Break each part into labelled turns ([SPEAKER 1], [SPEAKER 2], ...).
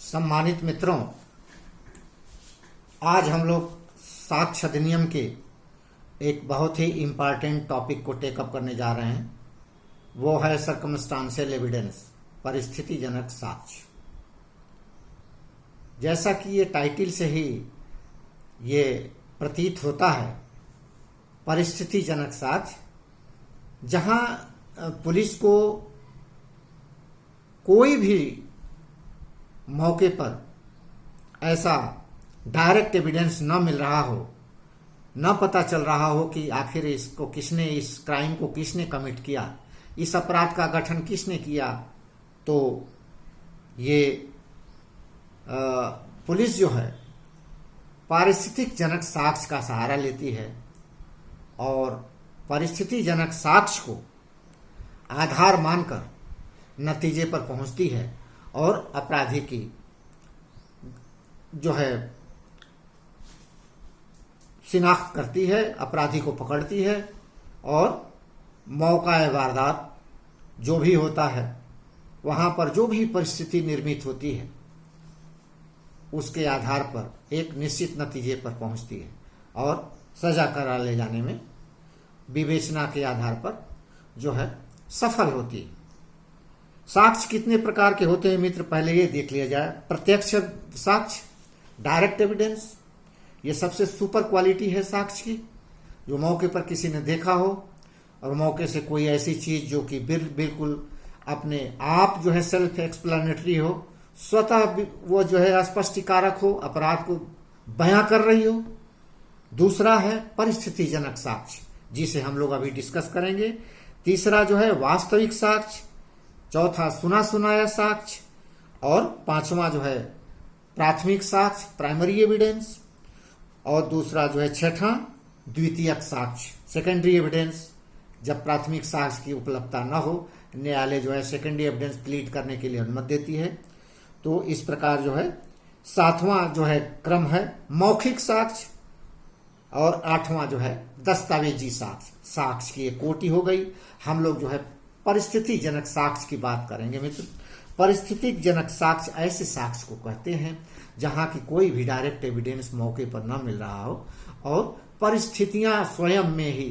[SPEAKER 1] सम्मानित मित्रों, आज हम लोग साक्ष्य अधिनियम के एक बहुत ही इम्पॉर्टेंट टॉपिक को टेकअप करने जा रहे हैं। वो है सर्कमस्टांशियल एविडेंस, परिस्थितिजनक साक्ष्य। जैसा कि ये टाइटल से ही ये प्रतीत होता है, परिस्थितिजनक साक्ष्य, जहां पुलिस को कोई भी मौके पर ऐसा डायरेक्ट एविडेंस न मिल रहा हो, न पता चल रहा हो कि आखिर इसको किसने, इस क्राइम को किसने कमिट किया, इस अपराध का गठन किसने किया, तो ये पुलिस जो है पारिस्थितिक जनक साक्ष्य का सहारा लेती है और परिस्थितिजनक साक्ष्य को आधार मानकर नतीजे पर पहुंचती है और अपराधी की जो है शिनाख्त करती है, अपराधी को पकड़ती है और मौका वारदात जो भी होता है, वहां पर जो भी परिस्थिति निर्मित होती है, उसके आधार पर एक निश्चित नतीजे पर पहुंचती है और सजा करा ले जाने में विवेचना के आधार पर जो है सफल होती है। साक्ष्य कितने प्रकार के होते हैं मित्र, पहले ये देख लिया जाए। प्रत्यक्ष साक्ष्य, डायरेक्ट एविडेंस, ये सबसे सुपर क्वालिटी है साक्ष्य की, जो मौके पर किसी ने देखा हो और मौके से कोई ऐसी चीज जो कि बिल्कुल अपने आप जो है सेल्फ एक्सप्लेनेटरी हो, स्वतः वो जो है स्पष्टीकारक हो, अपराध को बयां कर रही हो। दूसरा है परिस्थितिजनक साक्ष्य, जिसे हम लोग अभी डिस्कस करेंगे। तीसरा जो है वास्तविक साक्ष्य, चौथा सुना सुनाया साक्ष्य और पांचवा जो है प्राथमिक साक्ष्य, प्राइमरी एविडेंस, और दूसरा जो है छठा द्वितीयक साक्ष्य, सेकेंडरी एविडेंस। जब प्राथमिक साक्ष्य की उपलब्धता न हो, न्यायालय जो है सेकेंडरी एविडेंस प्लीड करने के लिए अनुमति देती है। तो इस प्रकार जो है सातवां जो है क्रम है मौखिक साक्ष्य और आठवां जो है दस्तावेजी साक्ष्य। साक्ष्य की एक कोटि हो गई। हम लोग जो है परिस्थितिजनक साक्ष्य की बात करेंगे मित्र। परिस्थितिजनक साक्ष्य ऐसे साक्ष्य को कहते हैं जहां की कोई भी डायरेक्ट एविडेंस मौके पर न मिल रहा हो और परिस्थितियां स्वयं में ही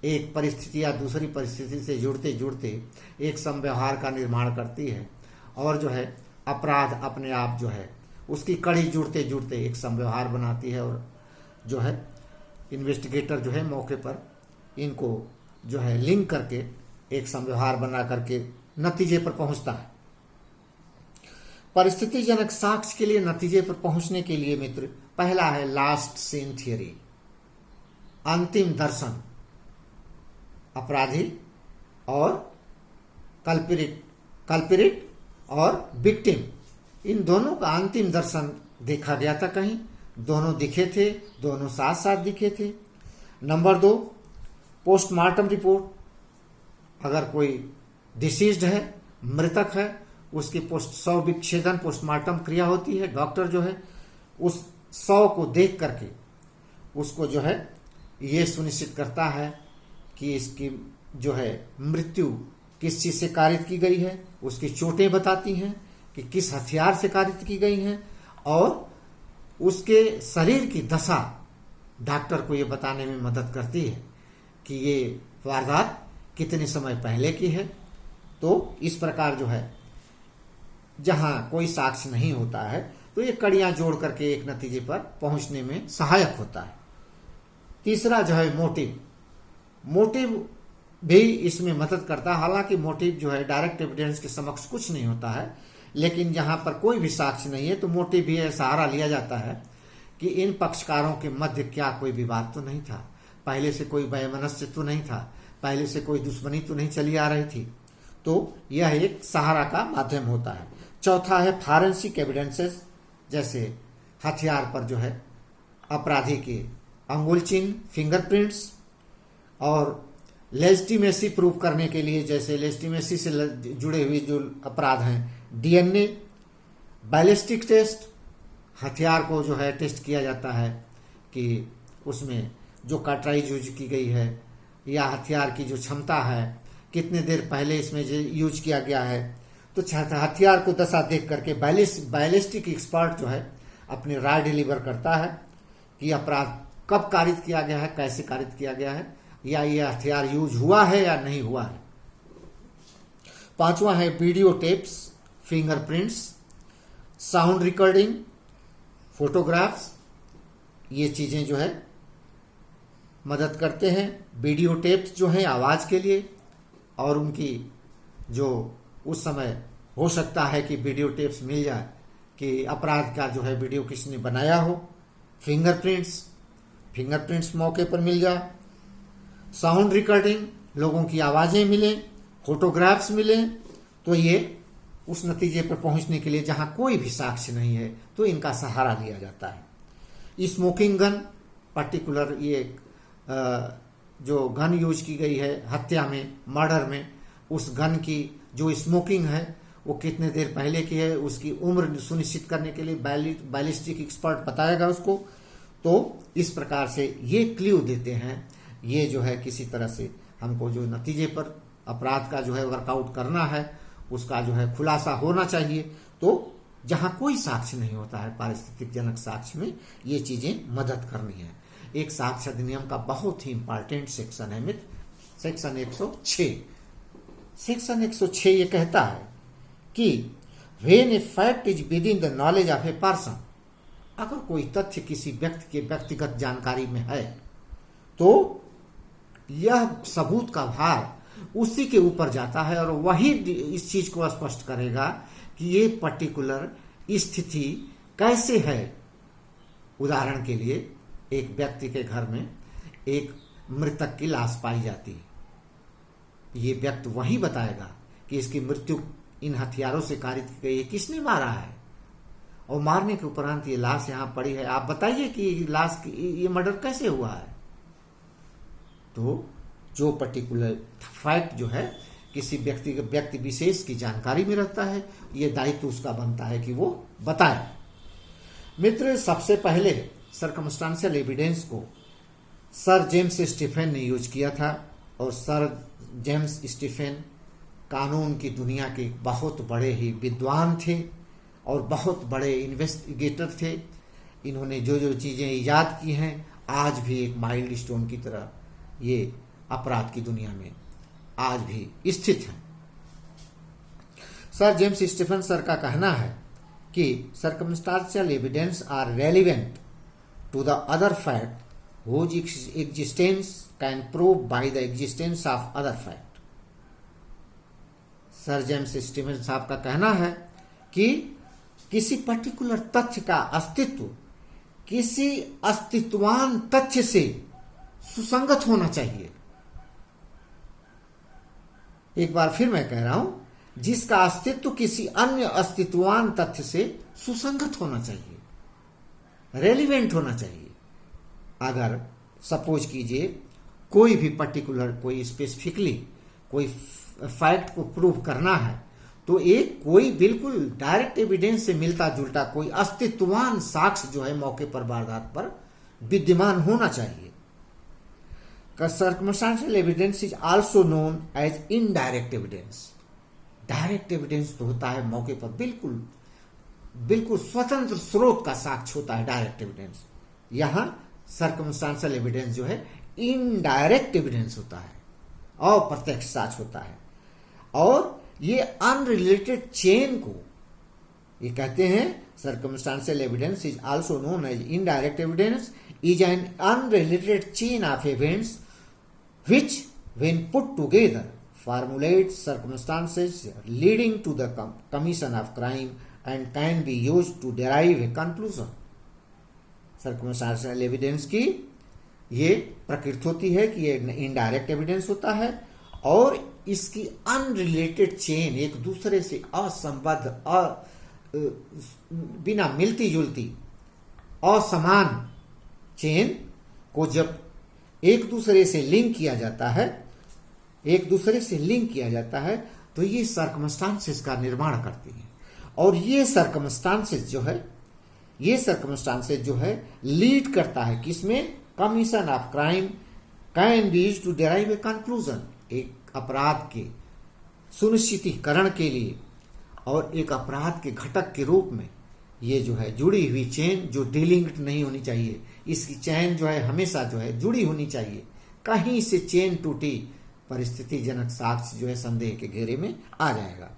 [SPEAKER 1] एक परिस्थिति या दूसरी परिस्थिति से जुड़ते जुड़ते एक समव्यवहार का निर्माण करती है और जो है अपराध अपने आप जो है उसकी कड़ी जुड़ते जुड़ते एक समव्यवहार बनाती है और जो है इन्वेस्टिगेटर जो है मौके पर इनको जो है लिंक करके एक समव्यवहार बना करके नतीजे पर पहुंचता है। परिस्थितिजनक साक्ष्य के लिए नतीजे पर पहुंचने के लिए मित्र पहला है लास्ट सीन थियरी, अंतिम दर्शन। अपराधी और कल्पिरिट और विक्टिम, इन दोनों का अंतिम दर्शन देखा गया था, कहीं दोनों दिखे थे, दोनों साथ साथ दिखे थे। नंबर 2 पोस्टमार्टम रिपोर्ट, अगर कोई डिसीज्ड है, मृतक है, उसकी शव विच्छेदन पोस्टमार्टम क्रिया होती है। डॉक्टर जो है उस शव को देख करके उसको जो है ये सुनिश्चित करता है कि इसकी जो है मृत्यु किस चीज से कारित की गई है, उसकी चोटें बताती हैं कि किस हथियार से कारित की गई हैं और उसके शरीर की दशा डॉक्टर को ये बताने में मदद करती है कि ये वारदात कितने समय पहले की है। तो इस प्रकार जो है जहां कोई साक्ष्य नहीं होता है तो ये कड़ियां जोड़ करके एक नतीजे पर पहुंचने में सहायक होता है। तीसरा जो है मोटिव भी इसमें मदद करता है। हालांकि मोटिव जो है डायरेक्ट एविडेंस के समक्ष कुछ नहीं होता है, लेकिन जहां पर कोई भी साक्ष्य नहीं है तो मोटिव भी सहारा लिया जाता है कि इन पक्षकारों के मध्य क्या कोई विवाद तो नहीं था, पहले से कोई वैमनस्य तो नहीं था, पहले से कोई दुश्मनी तो नहीं चली आ रही थी। तो यह एक सहारा का माध्यम होता है। चौथा है फॉरेंसिक एविडेंसेस, जैसे हथियार पर जो है अपराधी के अंगुल चिन्ह, फिंगरप्रिंट्स, और लेजिटिमेसी प्रूव करने के लिए जैसे लेजिटिमेसी से जुड़े हुए जो अपराध हैं डीएनए, बैलिस्टिक टेस्ट, हथियार को जो है टेस्ट किया जाता है कि उसमें जो कार्ट्राइज यूज की गई है या हथियार की जो क्षमता है, कितने देर पहले इसमें यूज किया गया है, तो हथियार को दशा देख करके बैलिस्टिक एक्सपर्ट जो है अपनी राय डिलीवर करता है कि अपराध कब कारित किया गया है, कैसे कारित किया गया है, या यह हथियार यूज हुआ है या नहीं हुआ है। पांचवा है video tapes, fingerprints, sound recording, photographs. ये चीजें जो है मदद करते हैं। वीडियो टेप्स जो है आवाज के लिए, और उनकी जो उस समय हो सकता है कि वीडियो टेप्स मिल जाए कि अपराध का जो है वीडियो किसने बनाया हो। फिंगरप्रिंट्स मौके पर मिल जाए। साउंड रिकॉर्डिंग, लोगों की आवाजें मिलें, फोटोग्राफ्स मिलें। तो ये उस नतीजे पर पहुंचने के लिए जहां कोई भी साक्ष्य नहीं है तो इनका सहारा लिया जाता है। स्मोकिंग गन पर्टिकुलर, ये जो गन यूज की गई है हत्या में, मर्डर में, उस गन की जो स्मोकिंग है वो कितने देर पहले की है, उसकी उम्र सुनिश्चित करने के लिए बैलिस्टिक एक्सपर्ट बताएगा उसको। तो इस प्रकार से ये क्ल्यू देते हैं। ये जो है किसी तरह से हमको जो नतीजे पर अपराध का जो है वर्कआउट करना है उसका जो है खुलासा होना चाहिए। तो जहां कोई साक्ष्य नहीं होता है, पारिस्थितिक जनक साक्ष्य में ये चीजें मदद करनी है। एक साक्ष्य अधिनियम का बहुत ही इंपॉर्टेंट सेक्शन है मित्र, सेक्शन 106। सेक्शन 106 ये कहता है कि when a fact is with in the knowledge of a person, अगर कोई तथ्य किसी व्यक्ति के व्यक्तिगत जानकारी में है तो यह सबूत का भार उसी के ऊपर जाता है और वही इस चीज को स्पष्ट करेगा कि ये पर्टिकुलर स्थिति कैसे है। उदाहरण के लिए एक व्यक्ति के घर में एक मृतक की लाश पाई जाती है, ये व्यक्ति वही बताएगा कि इसकी मृत्यु इन हथियारों से कारित की गई है, किसने मारा है, और मारने के उपरांत ये लाश यहाँ पड़ी है, आप बताइए कि लाश ये मर्डर कैसे हुआ है। तो जो पर्टिकुलर फैक्ट जो है किसी व्यक्ति विशेष की जानकारी में रहता है, ये दायित्व उसका बनता है कि वो बताए। मित्र, सबसे पहले सर्कमस्टांशियल एविडेंस को सर जेम्स स्टीफेन ने यूज किया था, और सर जेम्स स्टीफेन कानून की दुनिया के बहुत बड़े ही विद्वान थे और बहुत बड़े इन्वेस्टिगेटर थे। इन्होंने जो जो चीजें ईजाद की हैं आज भी एक माइलस्टोन की तरह ये अपराध की दुनिया में आज भी स्थित है। सर जेम्स स्टीफन सर का कहना है कि circumstantial evidence are relevant to the other fact whose existence can prove by the existence of other fact। Sir James Stephen साहब का कहना है कि किसी पर्टिकुलर तथ्य का अस्तित्व किसी अस्तित्वान तथ्य से सुसंगत होना चाहिए। एक बार फिर मैं कह रहा हूं, जिसका अस्तित्व किसी अन्य अस्तित्वान तथ्य से सुसंगत होना चाहिए, रेलिवेंट होना चाहिए। अगर सपोज कीजिए कोई भी पर्टिकुलर कोई स्पेसिफिकली कोई फैक्ट को प्रूव करना है तो एक कोई बिल्कुल डायरेक्ट एविडेंस से मिलता जुलता कोई अस्तित्वान साक्ष्य जो है मौके पर वारदात पर विद्यमान होना चाहिए। Circumstantial evidence is also known as indirect evidence. Direct evidence तो होता है मौके पर बिल्कुल स्वतंत्र स्रोत का साक्ष्य होता है डायरेक्ट एविडेंस। यहां सर्कमस्टांशियल एविडेंस जो है इनडायरेक्ट एविडेंस होता है, अप्रत्यक्ष साक्ष्य होता है। और ये अनरिलेटेड चेन को ये कहते हैं, circumstantial evidence is also known as indirect evidence is an unrelated chain of events which when put together formulate circumstances leading to the commission of crime and can be used to derive a conclusion। Circumstantial evidence की ये प्रकृति होती है कि ये indirect evidence होता है और इसकी अनरिलेटेड चेन, एक दूसरे से असंबद्ध बिना मिलती जुलती असमान चेन को जब एक दूसरे से लिंक किया जाता है तो ये सर्कमस्टांसेस का निर्माण करती है। और ये सर्कमस्टांसेस जो है लीड करता है किसमें, commission of crime can be used to derive a conclusion. एक अपराध के सुनिश्चितीकरण के लिए और एक अपराध के घटक के रूप में ये जो है जुड़ी हुई चेन जो डिलिंक्ड नहीं होनी चाहिए, इसकी चेन जो है हमेशा जो है जुड़ी होनी चाहिए। कहीं से चेन टूटी, परिस्थितिजनक साक्ष्य जो है संदेह के घेरे में आ जाएगा।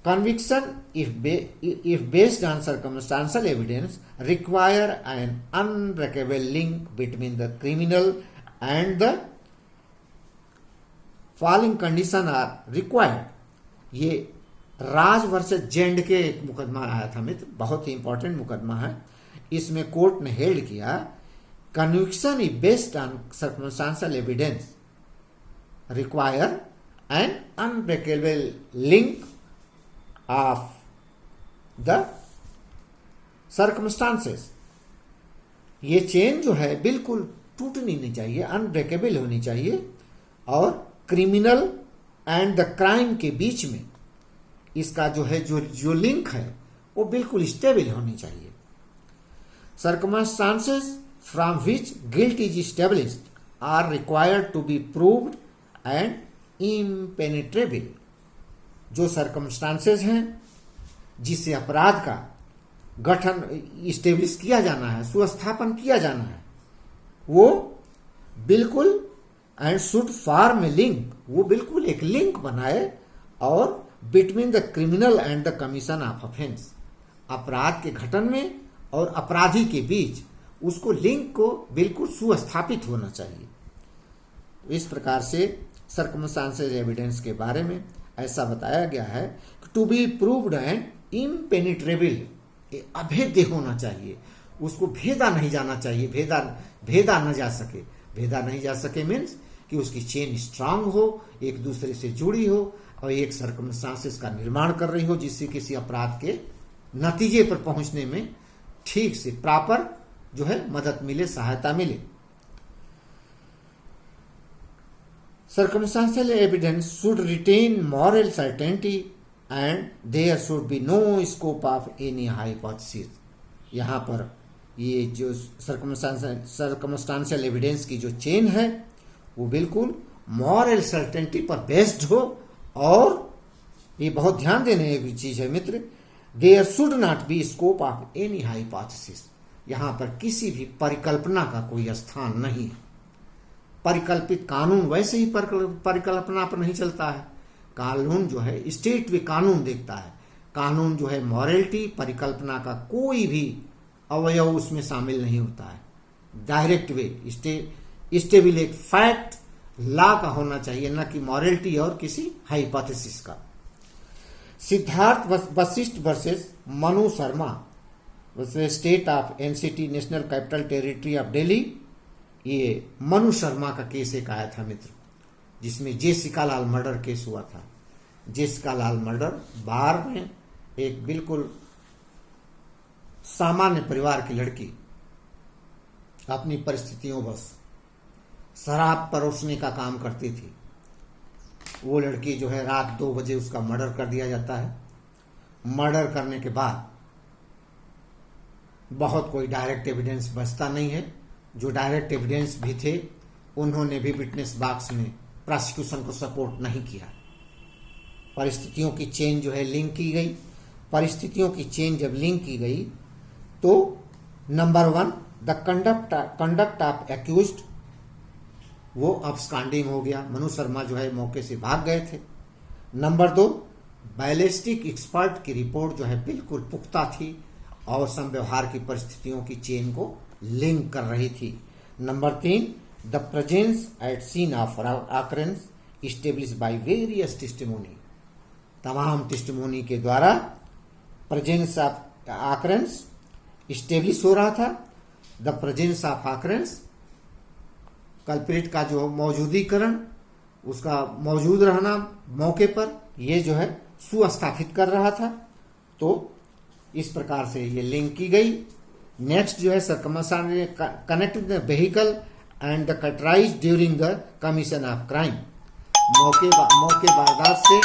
[SPEAKER 1] Conviction, if based on circumstantial evidence, require an unbreakable link between the criminal and the following condition are required। ये राज वर्सेस जेंड के एक मुकदमा आया था मित्र, बहुत ही इंपॉर्टेंट मुकदमा है। इसमें कोर्ट ने हेल्ड किया conviction is based on circumstantial evidence require an unbreakable link of the circumstances. ये चेन जो है बिल्कुल टूटनी नहीं चाहिए, अनब्रेकेबल होनी चाहिए, और क्रिमिनल एंड द क्राइम के बीच में इसका जो है जो लिंक है वो बिल्कुल स्टेबल होनी चाहिए। Circumstances from which guilt is established are required to be proved and impenetrable. जो सर्कमस्टांसेस हैं जिससे अपराध का गठन इस्टेब्लिश किया जाना है, सुस्थापन किया जाना है, वो बिल्कुल and should form A link, वो बिल्कुल एक लिंक बनाए और between the criminal and the commission of offence, अपराध के घटन में और अपराधी के बीच उसको लिंक को बिल्कुल सुस्थापित होना चाहिए। इस प्रकार से सर्कमस्टांशियल एविडेंस के बारे में ऐसा बताया गया है कि to be proved and impenetrable, अभेद्य होना चाहिए, उसको भेदा नहीं जाना चाहिए, भेदा न जा सके। भेदा नहीं जा सके मीन्स कि उसकी चेन स्ट्रांग हो, एक दूसरे से जुड़ी हो और एक सर्कमस्टांसेस का निर्माण कर रही हो जिससे किसी अपराध के नतीजे पर पहुंचने में ठीक से प्रॉपर जो है मदद मिले, सहायता मिले। Circumstantial evidence should retain moral certainty and there should be no scope of any hypothesis। यहाँ पर ये जो सर्कमस्टांशियल एविडेंस की जो चेन है वो बिल्कुल मॉरल सर्टेनिटी पर बेस्ड हो, और ये बहुत ध्यान देने की चीज है मित्र, there should not be scope of any hypothesis. यहाँ पर किसी भी परिकल्पना का कोई स्थान नहीं है। परिकल्पित कानून वैसे ही परिकल्पना पर नहीं चलता है। कानून जो है स्टेट वे कानून देखता है। कानून जो है मॉरलिटी, परिकल्पना का कोई भी अवयव उसमें शामिल नहीं होता है। डायरेक्ट वे स्टेबल एक फैक्ट लॉ का होना चाहिए, न कि मॉरलिटी और किसी हाइपोथेसिस का। Siddharth Vashishtha versus Manu Sharma versus state of NCT national capital territory of Delhi, ये मनु शर्मा का केस एक आया था मित्र, जिसमें जेसिका लाल मर्डर केस हुआ था। जेसिका लाल मर्डर बार में एक बिल्कुल सामान्य परिवार की लड़की अपनी परिस्थितियों बस शराब परोसने का काम करती थी। वो लड़की जो है रात 2 बजे उसका मर्डर कर दिया जाता है। मर्डर करने के बाद बहुत कोई डायरेक्ट एविडेंस बचता नहीं है। जो डायरेक्ट एविडेंस भी थे उन्होंने भी विटनेस बॉक्स में प्रोसिक्यूशन को सपोर्ट नहीं किया। परिस्थितियों की चेन जो है लिंक की गई। परिस्थितियों की चेन जब लिंक की गई तो number 1 the conduct of accused, वो अब्सकॉन्डिंग हो गया। मनु शर्मा जो है मौके से भाग गए थे। नंबर 2 बैलिस्टिक एक्सपर्ट की रिपोर्ट जो है बिल्कुल पुख्ता थी और समव्यवहार की परिस्थितियों की चेन को लिंक कर रही थी। Number 3 the presence at scene of occurrence establish by various testimony, तमाम टेस्टिमोनी के द्वारा प्रेजेंस ऑफ ऑकरेंस इस्टेब्लिश हो रहा था। The presence of occurrence, culprit का जो मौजूदीकरण, उसका मौजूद रहना मौके पर, ये जो है सुस्थापित कर रहा था। तो इस प्रकार से ये लिंक की गई। नेक्स्ट जो है circumstance connected the vehicle and the culprits during the commission of crime, मौके वारदात से